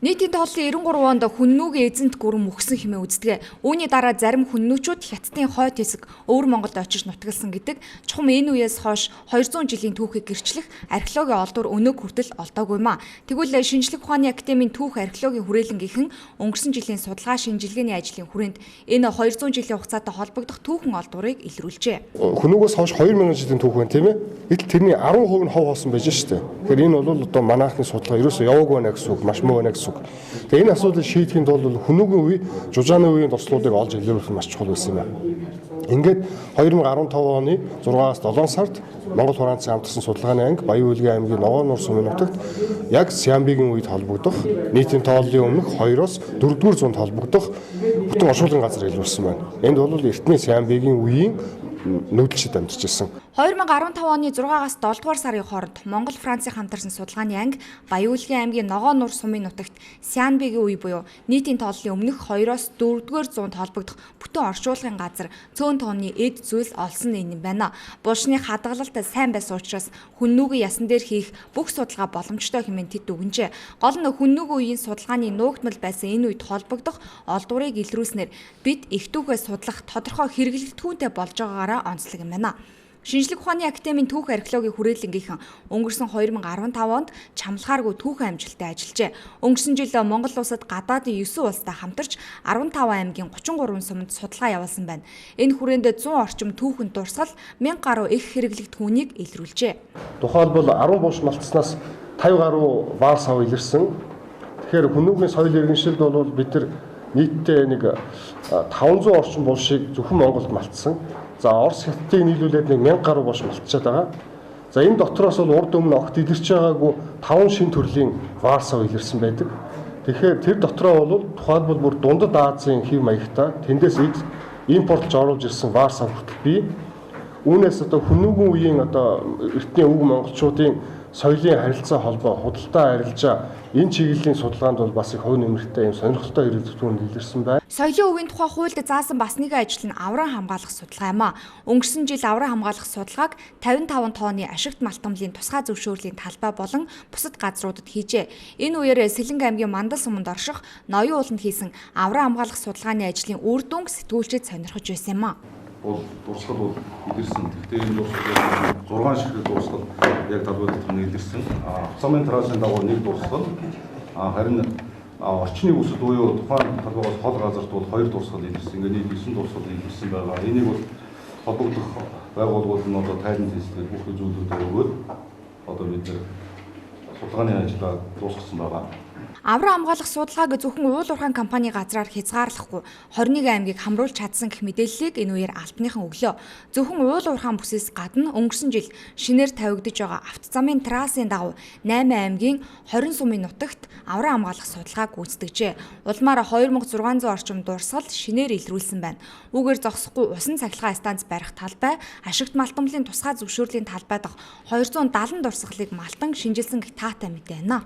Нийтийн тооллын 93 онд хүннүүгийн эзэнт гүрэн мөхсөн хэмээн үздэг. Үүний дараа зарим хүннүүчүүд хятадын хойд хэсэг өвөр Монголд очиж нутгалсан гэдэг чухам энэ үеэс хойш 200 жилийн түүхийг гэрчлэх археологийн олдвор өнөөг хүртэл олдоогүй маа. Тэгвэл шинжлэх ухааны академийн түүх археологийн хүрээлэнгийнхэн өнгөрсөн жилийн судалгаа шинжилгээний ажлын хүрээнд энэ 200 жилийн хугацаатай холбогдох түүхэн олдворыг илрүүлжээ. Хүнүүгээс хойш 2000 жилийн түүх байна тийм ээ. Гэтэл тэрний 10% нь хов хоосон байж штэ. Тэгэхээр энэ бол одоо манайхны судалгаа ерөөсөө яваагүй байна гэсэн үг, маш муу байна гэсэн үг. Тэгээ энэ асуудлыг шийдэхэд бол хүнүүгийн үе, жужааны үеийн туршлуудыг олж илрүүлэх нь маш чухал байсан юм байна. Ингээд 2015 оны 6-аас 7 сард Монгол Хураацын хамтарсан судалгааны анги Баян-Үйлгийн аймгийн Ногоон нуур сумын нутагт яг Сиамбигийн үед холбогдох, нийтийн тооллын өмнөх 2-оос 4-р зуунд холбогдох бүтэн оршуулгын газар илрүүлсэн байна. Энд бол эртний Сиамбигийн үеийн нүүдэлчид амьдарч ирсэн. 2015 оны 6-аас 7 дугаар сарын хооронд Монгол Францын хамтарсан судалгааны анги Баян-Үйлгийн аймгийн Ногоон нуур сумын нутагт Сиамбигийн үе буюу нийтийн тооллын өмнөх 2-оос 4-р зуунд холбогдох бүтэн оршуулгын газар цөөн тооны эд зүйлс олсон юм байна. Булшны хадгалалт сайн байсан учраас хүннүүгийн ясан дээр хийх бүх судалгаа боломжтой хэмээн тэд дүгнжээ. Гол нь хүннүүгийн үеийн судалгааны нуугдмал байсан энэ үед холбогдох олдворыг илрүүлснээр бид их түүхээ судлах тодорхой хэрэглэгдэхүүнтэй болж байгаагаараа онцлог юм байна. Шинжлэх ухааны академийн түүх археологийн хүрээлэнгийнхэн өнгөрсөн 2015 онд чамлахааргүй түүхэн амжилттай ажиллажээ. Өнгөрсөн жил Монгол улсад гадаадын 9 улстай хамтарч 15 аймгийн 33 суманд судалгаа явуулсан байна. Энэ хүрээнд 100 орчим түүхэн дурсгал 1000 гаруй их хэрэглэгдэхүүнийг илрүүлжээ. Тухайлбал 10 булш малтснаас 50 гаруй ваар сав илэрсэн. Тэгэхээр хүнүүгийн соёл иргэншилд бол бид нар нийтдээ нэг 500 орчим булшийг зөвхөн Монголд малтсан. За Орос хятадыг нийлүүлээд нэг 1000 гаруй булш малтчихад байгаа. За энэ дотроос бол урд өмнө огт илэрч байгаагүй 5 шин төрлийн ваар сав илэрсэн байдаг. Тэгэхээр тэр дотроо бол тухайлбал бүр дундад Азийн хэв маягтай тэндээс импортж оруулж ирсэн ваар сав хүртэл бий. Үүнээс одоо хүнүүгийн үеийн одоо эртний өвөг монголчуудын соёлын харилцаа холбоо худалдаа арилжаа энэ чиглэлийн судалгаанд бол бас их хувь нэмэртэй юм сонирхолтой хэрэглэгдэхүүн илэрсэн байна. Соёлын өвийн тухай хуульд заасан бас нэг ажил нь авран хамгаалах судалгаа юм а. Өнгөрсөн жил авран хамгаалах судалгааг 55 тонны ашигт малтамлын тусгай зөвшөөрлийн талбай болон бусад газруудад хийжээ. Энэ үеэр Сэлэнг аймгийн Мандал суманд орших ноён ууланд хийсэн авран хамгаалах судалгааны ажлын үр дүнг сэтгүүлчид сонирхож байсан юм а. Дурсгал бол илэрсэн. Гэхдээ энэ дурсгал 6 ширхэг дурсгал яг талбайд нь илэрсэн. Автомын трасын дагуу нэг дурсгал харин орчны үсэд буюу тухайн талбайгаас хол газарт бол 2 дурсгал илэрсэн. Ингээд 9 дурсгал илэрсэн байгаа. Энийг бол холбогдох байгууллагууд нь одоо тайлан хийсгээд бүх зүйлүүдээ өгөөд одоо бид судалгааны ажлаа дуусгасан байгаа. Авран хамгаалах судалгааг зөвхөн уул уурхайн компани газраар хязгаарлахгүй 21 аймгийг хамруулж чадсан гэх мэдээллийг энэ үеэр албаныхан өглөө. Зөвхөн уул уурхайн бүсээс гадна өнгөрсөн жил шинээр тавигдж байгаа автозамын трассын дагуу 8 аймгийн 20 сумын нутагт авран хамгаалах судалгааг гүйцэтгэжээ. Улмаар 2600 орчим дурсгал шинээр илрүүлсэн байна. Үүгээр зогсохгүй усан цахилгаан станц барих талбай, ашигт малтамлын тусгай зөвшөөрлийн талбай дахь 270 дурсгалыг малтан шинжилсэн гэх таатай мэдээ байна.